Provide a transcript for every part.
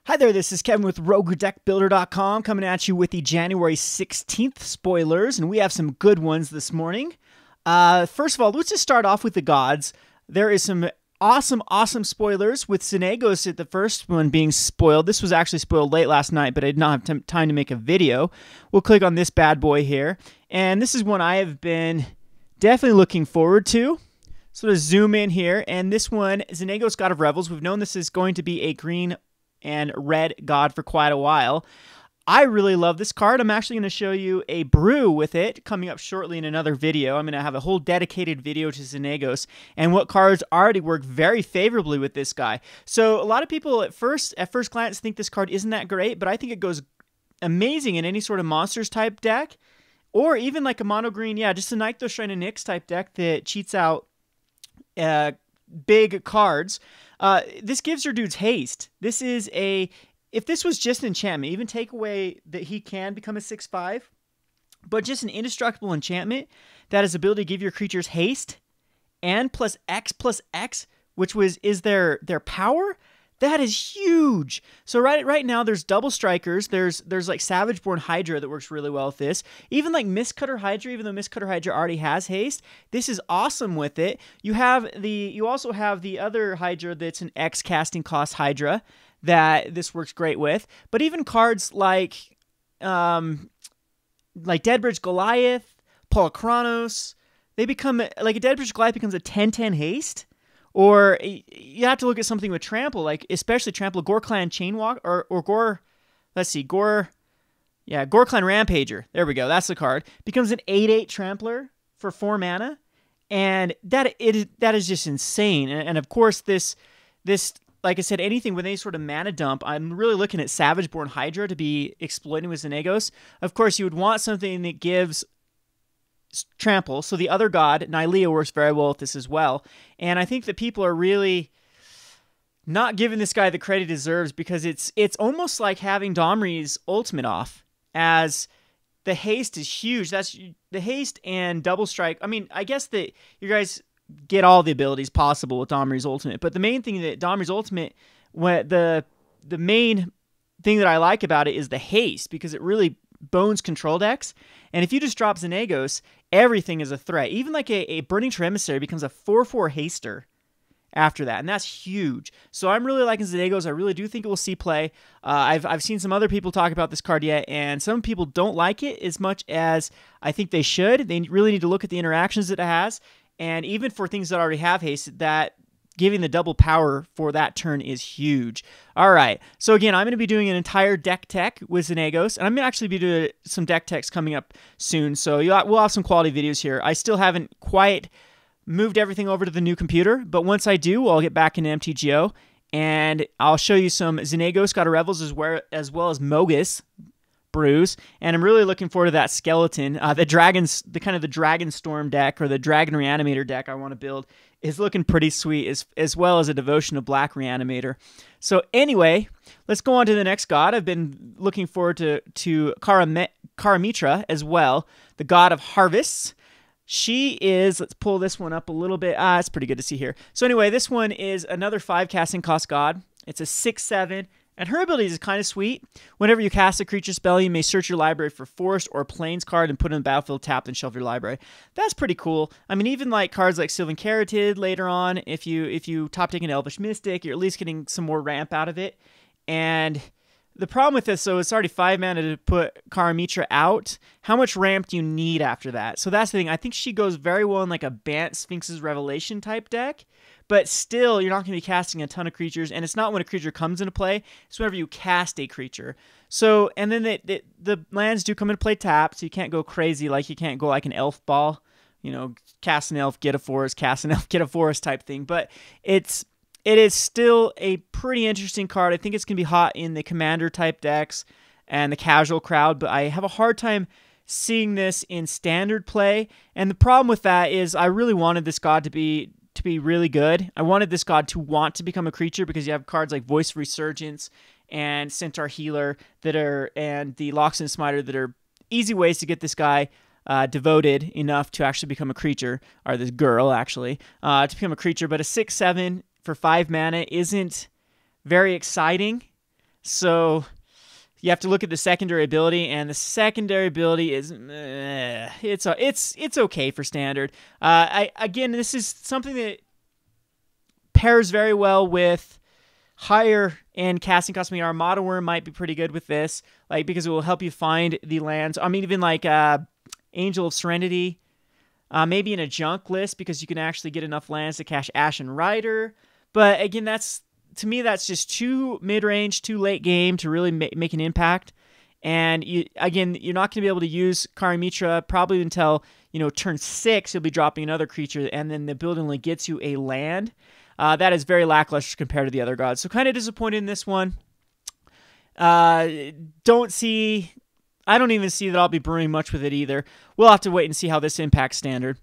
Hi there, this is Kevin with Roguedeckbuilder.com coming at you with the January 16th spoilers, and we have some good ones this morning. First of all, let's just start off with the gods. There is some awesome spoilers with Xenagos at the first one being spoiled. This was actually spoiled late last night, but I did not have time to make a video. We'll click on this bad boy here, and this is one I have been definitely looking forward to. Sort of zoom in here, and this one, Xenagos, God of Revels. We've known this is going to be a green and red god for quite a while. I really love this card. I'm actually going to show you a brew with it coming up shortly in another video. I'm going to have a whole dedicated video to Xenagos and what cards already work very favorably with this guy. So a lot of people at first glance think this card isn't that great, but I think it goes amazing in any sort of monsters type deck, or even like a mono green, just a Nykthos Shrine of Nyx type deck that cheats out big cards. This gives your dudes haste. This is if this was just enchantment, even take away that he can become a 6/5, but just an indestructible enchantment that has the ability to give your creatures haste and plus X, which is their power. That is huge. So right now there's double strikers. There's like Savageborn Hydra that works really well with this. Even like Mistcutter Hydra, even though Mistcutter Hydra already has haste, this is awesome with it. You also have the other Hydra that's an X casting cost Hydra that this works great with. But even cards like Deadbridge Goliath, Polychronos, they become like a Deadbridge Goliath becomes a 10/10 haste. Or you have to look at something with Trample, like especially Trample, Gore Clan Chainwalk, or Gore Clan Rampager. There we go, that's the card. Becomes an 8/8 Trampler for 4 mana, and that is just insane. And of course, this like I said, anything with any sort of mana dump, I'm really looking at Savageborn Hydra to be exploiting with Xenagos. Of course, you would want something that gives Trample, so the other god, Nylea, works very well with this as well. And I think that people are really not giving this guy the credit he deserves, because it's almost like having Domri's ultimate off, as the haste is huge. That's the haste and double strike. I mean, I guess that you guys get all the abilities possible with Domri's ultimate, but the main thing that Domri's ultimate, the main thing that I like about it is the haste, because it really bones control decks. And if you just drop Xenagos, everything is a threat. Even like a Burning Tree Emissary becomes a 4/4 haster after that, and that's huge. So I'm really liking Xenagos. I really do think it will see play. I've seen some other people talk about this card yet, and some people don't like it as much as I think they should. They really need to look at the interactions that it has, and even for things that already have haste, that giving the double power for that turn is huge. All right, so again, I'm going to be doing an entire deck tech with Xenagos, and I'm going to actually be doing some deck techs coming up soon, so we'll have some quality videos here. I still haven't quite moved everything over to the new computer, but once I do, I'll get back into MTGO, and I'll show you some Xenagos, God of Revels, as well as Mogus brews, and I'm really looking forward to that skeleton. The Dragon Storm deck, or the Dragon Reanimator deck I want to build, is looking pretty sweet, as well as a Devotion of Black Reanimator. So anyway, let's go on to the next god. I've been looking forward to Karamitra as well, the god of harvests. She is, let's pull this one up a little bit. It's pretty good to see here. So anyway, this one is another 5 casting cost god. It's a 6/7. And her ability is kind of sweet. Whenever you cast a creature spell, you may search your library for forest or plains card and put it in the battlefield tapped and shelve your library. That's pretty cool. I mean, even like cards like Sylvan Caryatid later on, if you top take an Elvish Mystic, you're at least getting some more ramp out of it. And the problem with this, though, it's already 5 mana to put Karamitra out. How much ramp do you need after that? So that's the thing. I think she goes very well in like a Bant Sphinx's Revelation type deck. But still, you're not going to be casting a ton of creatures, and it's not when a creature comes into play. It's whenever you cast a creature. So, and then the lands do come into play tapped, so you can't go crazy. Like, you can't go like an elf ball, cast an elf, get a forest, cast an elf, get a forest type thing. But it is still a pretty interesting card. I think it's going to be hot in the commander type decks and the casual crowd, but I have a hard time seeing this in standard play. And the problem with that is I really wanted this god to be really good. I wanted this god to want to become a creature, because you have cards like Voice of Resurgence and Centaur Healer and the Loxodon Smiter that are easy ways to get this guy devoted enough to actually become a creature, or this girl actually, to become a creature. But a 6/7 for 5 mana isn't very exciting. So you have to look at the secondary ability, and the secondary ability is it's okay for standard. Again, this is something that pairs very well with higher end casting costs. I mean, Armada Worm might be pretty good with this, like, because it will help you find the lands. I mean, even like Angel of Serenity, maybe in a junk list, because you can actually get enough lands to cash Ashen Rider. But again, to me, that's just too mid-range, too late game to really make an impact. And you're not going to be able to use Kari Mitra probably until, turn 6. You'll be dropping another creature, and then the build only gets you a land. That is very lackluster compared to the other gods. So kind of disappointed in this one. I don't even see that I'll be brewing much with it either. We'll have to wait and see how this impacts standard.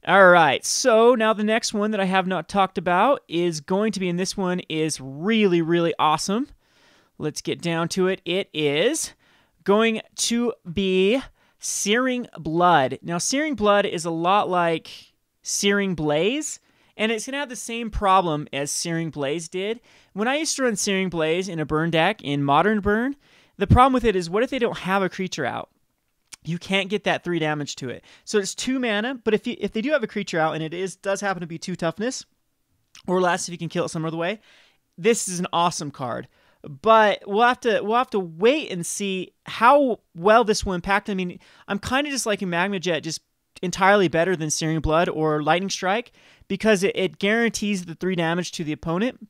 All right, so now the next one that I have not talked about is going to be, and this one is really, really awesome. Let's get down to it. It is going to be Searing Blood. Now, Searing Blood is a lot like Searing Blaze, and it's going to have the same problem as Searing Blaze did. When I used to run Searing Blaze in a burn deck in Modern Burn, the problem with it is, what if they don't have a creature out? You can't get that 3 damage to it. So it's 2 mana, but if they do have a creature out, and it does happen to be 2 toughness, or less if you can kill it some other way, this is an awesome card. But we'll have to wait and see how well this will impact. I mean, I'm kind of just liking Magma Jet just entirely better than Searing Blood or Lightning Strike, because it guarantees the 3 damage to the opponent.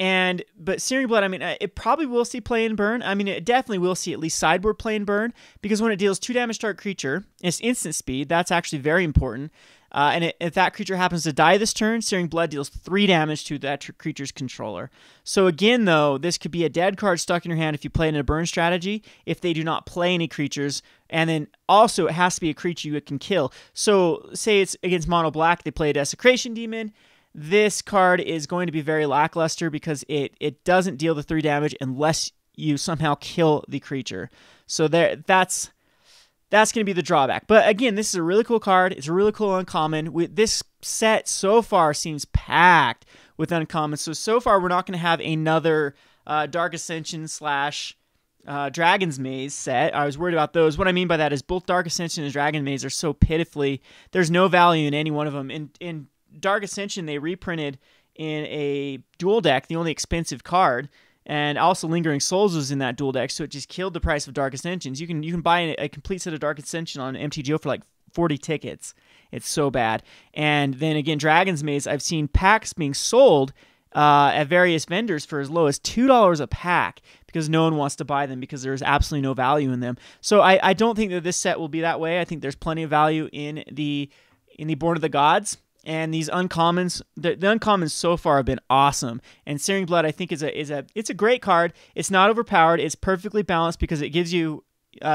But Searing Blood, I mean, it probably will see play in burn. I mean, it definitely will see at least sideboard play in burn, because when it deals 2 damage to target creature, it's instant speed. That's actually very important. If that creature happens to die this turn, Searing Blood deals 3 damage to that creature's controller. So again, though, this could be a dead card stuck in your hand if you play it in a burn strategy, if they do not play any creatures. And then also, it has to be a creature you can kill. So say it's against Mono Black, they play a Desecration Demon. This card is going to be very lackluster because it doesn't deal the 3 damage unless you somehow kill the creature. So that's going to be the drawback. But again, this is a really cool card. It's a really cool uncommon. This set so far seems packed with uncommons. So far, we're not going to have another Dark Ascension / Dragon's Maze set. I was worried about those. What I mean by that is both Dark Ascension and Dragon Maze are so pitifully, there's no value in any one of them. In Dark Ascension, they reprinted in a dual deck, the only expensive card, and also Lingering Souls was in that dual deck, so it just killed the price of Dark Ascensions. You can buy a complete set of Dark Ascension on MTGO for like 40 tickets. It's so bad. And then again, Dragon's Maze, I've seen packs being sold at various vendors for as low as $2 a pack, because no one wants to buy them because there's absolutely no value in them. So I don't think that this set will be that way. I think there's plenty of value in the Born of the Gods. And these uncommons, the uncommons so far have been awesome. And Searing Blood, I think, it's a great card. It's not overpowered. It's perfectly balanced because it gives you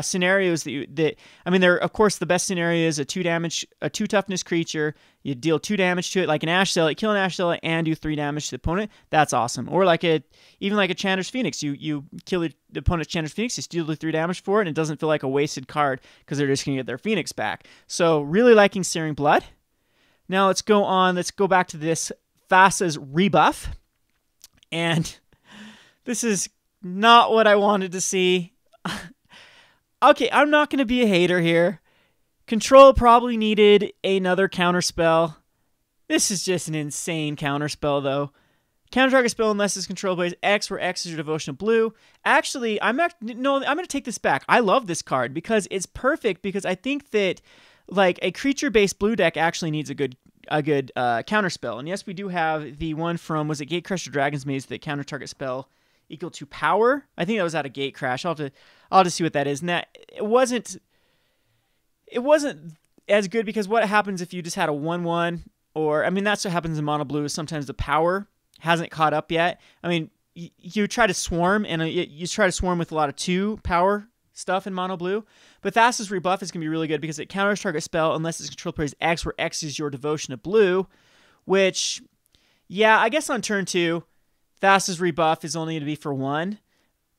scenarios they're, of course, the best scenario is a 2 toughness creature. You deal 2 damage to it, like an Ash Zealot, kill an Ash Zealot, and do 3 damage to the opponent. That's awesome. Or even like a Chanter's Phoenix. You kill the opponent's Chanter's Phoenix, you deal the 3 damage for it, and it doesn't feel like a wasted card because they're just going to get their Phoenix back. So really liking Searing Blood. Now let's go back to this Thassa's rebuff. And this is not what I wanted to see. Okay, I'm not going to be a hater here. Control probably needed another counterspell. This is just an insane counterspell, though. Counter target spell unless it's control plays X, where X is your devotion of blue. Actually, I'm going to take this back. I love this card because it's perfect, because I think that like a creature-based blue deck actually needs a good counterspell. And yes, we do have the one from, was it Gatecrasher Dragon's Maze, the counter target spell equal to power? I think that was out of Gatecrash. I'll have to see what that is. And that it wasn't as good, because what happens if you just had a 1/1, or I mean that's what happens in mono blue, is sometimes the power hasn't caught up yet. I mean, you try to swarm, and you try to swarm with a lot of 2 power stuff in mono blue, but Thassa's rebuff is going to be really good because it counters target spell unless its control plays X, where X is your devotion of blue, which, yeah, I guess on turn 2, Thassa's rebuff is only going to be for 1,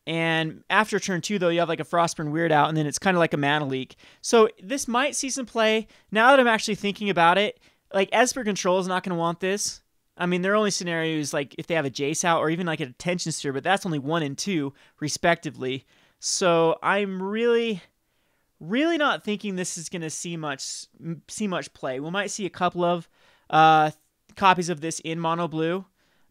and after turn 2, though, you have like a Frostburn Weird out, and then it's kind of like a mana leak. So this might see some play. Now that I'm actually thinking about it, like Esper Control is not going to want this. I mean, their only scenario is like if they have a Jace out or even like a Attention Sphere, but that's only 1 and 2 respectively. So I'm really not thinking this is going to see much play. We might see a couple of copies of this in mono blue,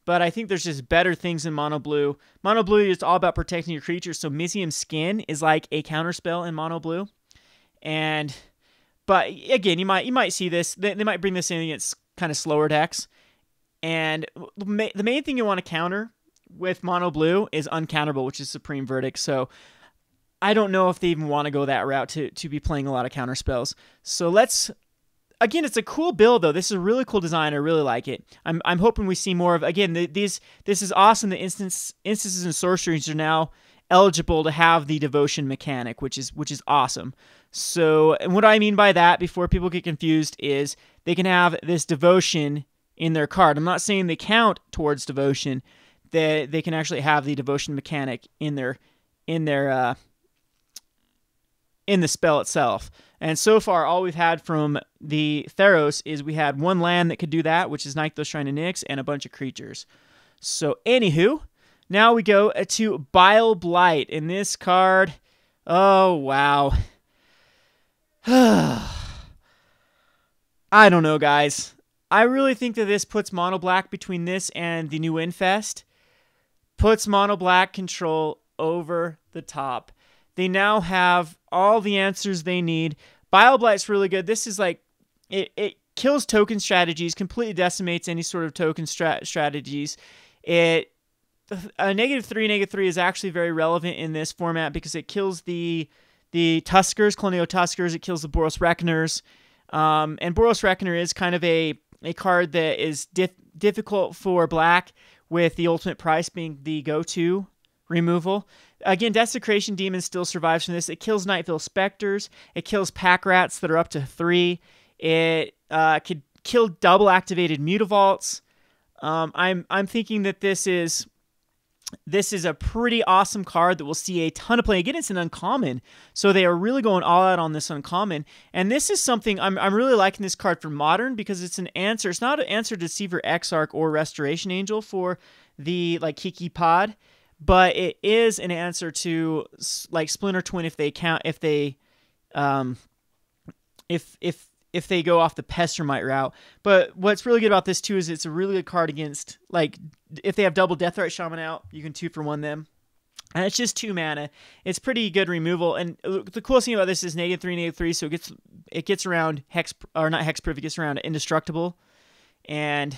but I think there's just better things in mono blue. Mono blue is all about protecting your creatures, so Mysium Skin is like a counterspell in mono blue. But again, you might see this. They might bring this in against kind of slower decks. And the main thing you want to counter with mono blue is uncounterable, which is Supreme Verdict. So I don't know if they even want to go that route to be playing a lot of counter spells. So again, it's a cool build though. This is a really cool design. I really like it. I'm hoping we see more of, again, this is awesome. The instances and sorceries are now eligible to have the devotion mechanic, which is awesome. So, and what I mean by that, before people get confused, is they can have this devotion in their card. I'm not saying they count towards devotion. That they can actually have the devotion mechanic in the spell itself. And so far, all we've had from the Theros is we had 1 land that could do that, which is Nykthos Shrine of Nyx, and a bunch of creatures. So, anywho, now we go to Bile Blight. In this card, oh, wow. I don't know, guys. I really think that this puts Mono Black between this and the new Infest. Puts Mono Black control over the top. They now have all the answers they need. Bile Blight's really good. This is like, it kills token strategies, completely decimates any sort of token strategies. A -3/-3 is actually very relevant in this format because it kills the Tuskers, Colonial Tuskers. It kills the Boros Reckoners. And Boros Reckoner is kind of a card that is difficult for black, with the ultimate price being the go-to removal. Again, Desecration Demon still survives from this. It kills Nightville Specters. It kills Pack Rats that are up to 3. It could kill double activated Mutavaults. I'm thinking that this is a pretty awesome card that will see a ton of play. Again, it's an uncommon, so they are really going all out on this uncommon. And this is something I'm really liking this card for Modern because it's an answer. It's not an answer to Deceiver Exarch or Restoration Angel for the like Kiki Pod, but it is an answer to like Splinter Twin if they go off the Pestermite route. But what's really good about this too is it's a really good card against, like, if they have double Deathrite Shaman out, you can 2-for-1 them. And it's just 2 mana. It's pretty good removal. And the coolest thing about this is -3/-3, so it gets around not Hexproof, it gets around Indestructible. And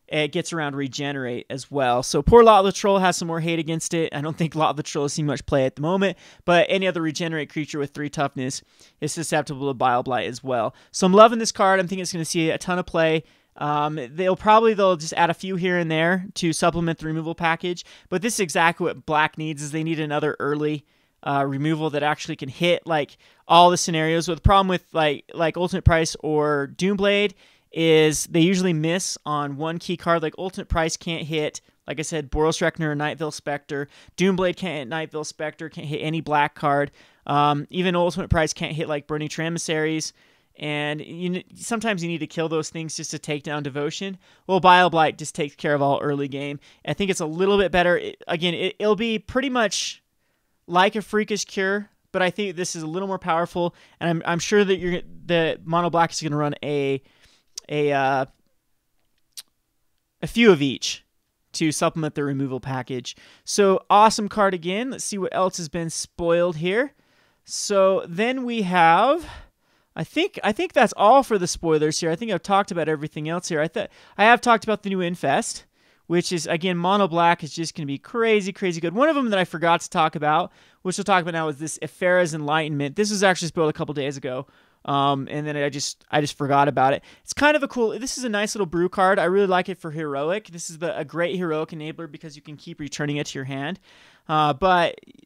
it gets around Regenerate as well. So poor Lot of the Troll has some more hate against it. I don't think Lot of the Troll has seen much play at the moment, but any other Regenerate creature with 3 toughness is susceptible to Bile Blight as well. So I'm loving this card. I'm thinking it's going to see a ton of play. They'll just add a few here and there to supplement the removal package, but this is exactly what black needs. Is they need another early removal that actually can hit like all the scenarios. But the problem with like Ultimate Price or Doomblade is they usually miss on one key card. Like Ultimate Price can't hit, like I said, Boros Reckoner or Nightville Spectre. Doomblade can't hit Nightville Spectre, can't hit any black card. Even Ultimate Price can't hit like Burning Emissaries. And sometimes you need to kill those things just to take down Devotion. Well, Bile Blight just takes care of all early game. I think it's a little bit better. It'll be pretty much like a Freakish Cure, but I think this is a little more powerful. And I'm sure that the Mono Black is going to run a few of each to supplement the removal package. So awesome card again. Let's see what else has been spoiled here. So then we have, I think that's all for the spoilers here. I think I've talked about everything else here. I have talked about the new Infest, which is, again, Mono Black is just going to be crazy, crazy good. One of them that I forgot to talk about, which we'll talk about now, is this Ephera's Enlightenment. This was actually spoiled a couple days ago. And then I just forgot about it. It's kind of this is a nice little brew card. I really like it for heroic. This is a great heroic enabler because you can keep returning it to your hand. And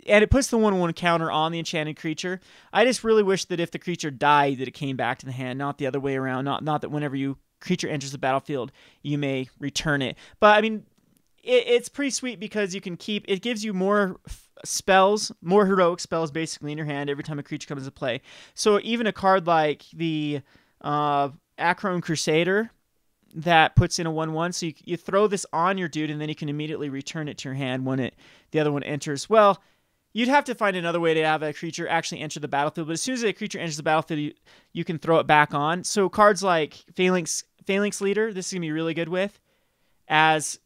it puts the 1/1 counter on the enchanted creature. I just really wish that if the creature died, that it came back to the hand, not the other way around. Not that whenever creature enters the battlefield, you may return it. But I mean, it's pretty sweet because you can it gives you more spells, more heroic spells basically in your hand every time a creature comes into play. So even a card like the Acron Crusader that puts in a 1/1. So you throw this on your dude, and then you can immediately return it to your hand when the other one enters. Well, you'd have to find another way to have a creature actually enter the battlefield, but as soon as a creature enters the battlefield, you can throw it back on. So cards like Phalanx Leader, this is going to be really good with, as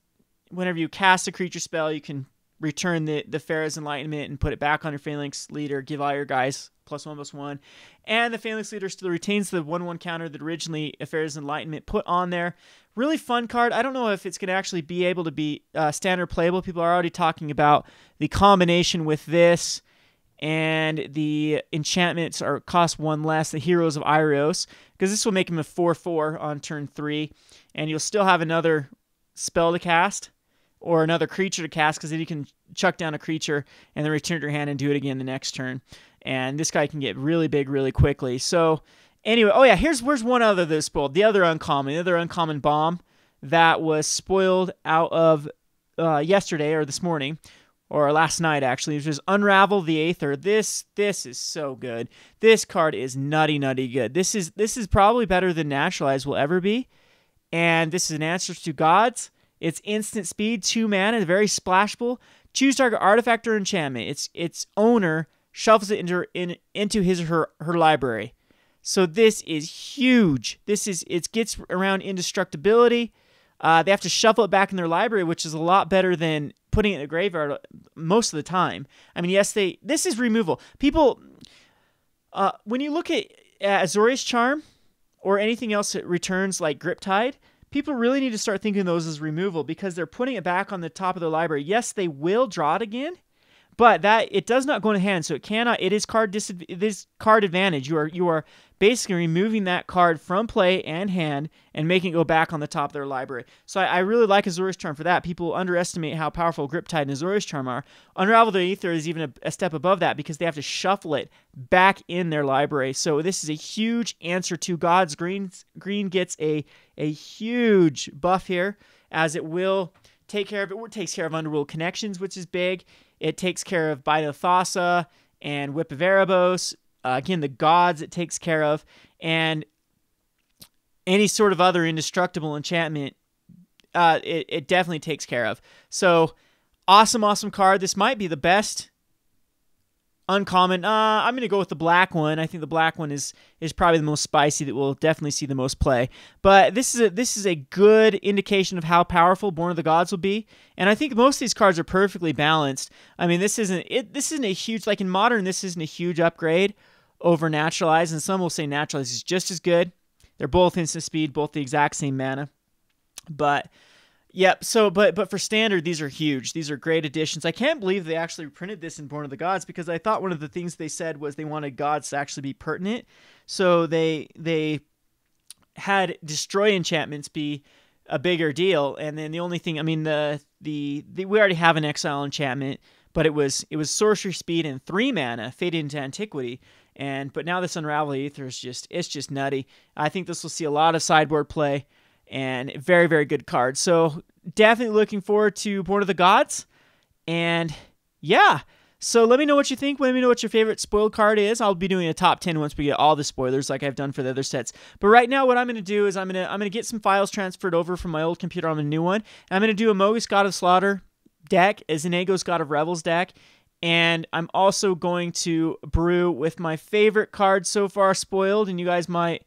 whenever you cast a creature spell, you can return the Pharaoh's Enlightenment and put it back on your Phalanx Leader, give all your guys +1/+1. And the Phalanx Leader still retains the 1/1 counter that originally Pharaoh's Enlightenment put on there. Really fun card. I don't know if it's going to actually be able to be standard playable. People are already talking about the combination with this, and the enchantments cost 1 less, the Heroes of Iros, because this will make him a 4/4 on turn 3, and you'll still have another spell to cast, or another creature to cast, because then you can chuck down a creature and then return to your hand and do it again the next turn. And this guy can get really big really quickly. So anyway, oh yeah, where's one other that was spoiled. The other uncommon bomb that was spoiled out of yesterday, or this morning, or last night actually, which is Unravel the Aether. This is so good. This card is nutty good. This is probably better than Naturalize will ever be. And this is an answer to gods. It's instant speed, 2 mana, very splashable. Choose target artifact or enchantment. Its owner shuffles it into his or her library. So this is huge. It gets around indestructibility. They have to shuffle it back in their library, which is a lot better than putting it in a graveyard most of the time. I mean, yes, this is removal. People, when you look at Azorius Charm or anything else that returns like Griptide, people really need to start thinking of those as removal, because they're putting it back on the top of their library. Yes, they will draw it again, but it does not go in hand, so it cannot. It is card advantage. You are basically removing that card from play and hand and making it go back on the top of their library. So I really like Azorius Charm for that. People underestimate how powerful Griptide and Azorius Charm are. Unravel the Aether is even a step above that, because they have to shuffle it back in their library. So this is a huge answer to gods. Green gets a huge buff here, as it will take care of it. It takes care of Underworld Connections, which is big. It takes care of Bite of Thassa and Whip of Erebos. Again, the gods it takes care of, and any sort of other indestructible enchantment, it definitely takes care of. So, awesome card. This might be the best uncommon. I'm going to go with the black one. I think the black one is probably the most spicy, that will definitely see the most play. But this is a good indication of how powerful Born of the Gods will be. And I think most of these cards are perfectly balanced. I mean, this isn't a huge, like in Modern, this isn't a huge upgrade over Naturalize, and some will say Naturalize is just as good. They're both instant speed, both the exact same mana. But yep, so but for Standard, these are huge. These are great additions. I can't believe they actually printed this in Born of the Gods, because I thought one of the things they said was they wanted gods to actually be pertinent. So they had Destroy enchantments be a bigger deal, and then the only thing, I mean, we already have an Exile enchantment, but it was sorcery speed and 3 mana, Faded into Antiquity. But now this Unravel Aether is just nutty. I think this will see a lot of sideboard play, and very, very good card. So definitely looking forward to Born of the Gods. And yeah, so let me know what you think. Let me know what your favorite spoiled card is. I'll be doing a top 10 once we get all the spoilers, like I've done for the other sets. But right now, what I'm going to do is I'm going to get some files transferred over from my old computer on a new one. And I'm going to do a Mogis God of Slaughter deck, a Zenego's God of Revels deck. And I'm also going to brew with my favorite card so far spoiled, and you guys might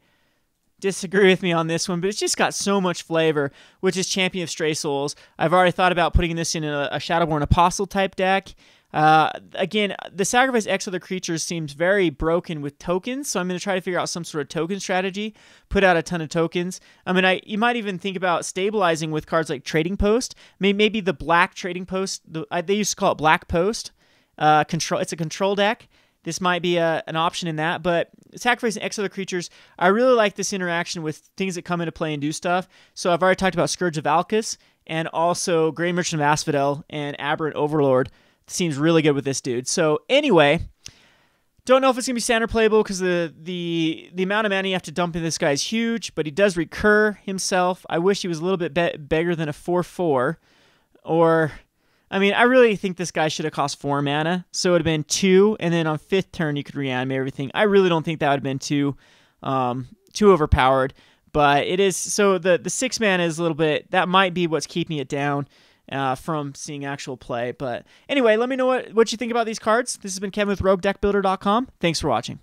disagree with me on this one, but it's just got so much flavor, which is Champion of Stray Souls. I've already thought about putting this in a Shadowborn Apostle type deck. Again, the sacrifice X other creatures seems very broken with tokens, so I'm going to try to figure out some sort of token strategy, put out a ton of tokens. I mean, you might even think about stabilizing with cards like Trading Post. Maybe the black Trading Post, they used to call it Black Post. It's a control deck. This might be an option in that, but sacrificing X other creatures, I really like this interaction with things that come into play and do stuff. So I've already talked about Scourge of Alcus, and also Grey Merchant of Asphodel and Aberrant Overlord. Seems really good with this dude. So anyway, don't know if it's going to be standard playable, because the amount of mana you have to dump in this guy is huge, but he does recur himself. I wish he was a little bit bigger than a 4/4, or... I mean, I really think this guy should have cost 4 mana, so it would have been 2, and then on 5th turn you could reanimate everything. I really don't think that would have been too overpowered, But it is, so the 6 mana is a little bit, that might be what's keeping it down from seeing actual play. But anyway, let me know what you think about these cards. This has been Kevin with RogueDeckbuilder.com. Thanks for watching.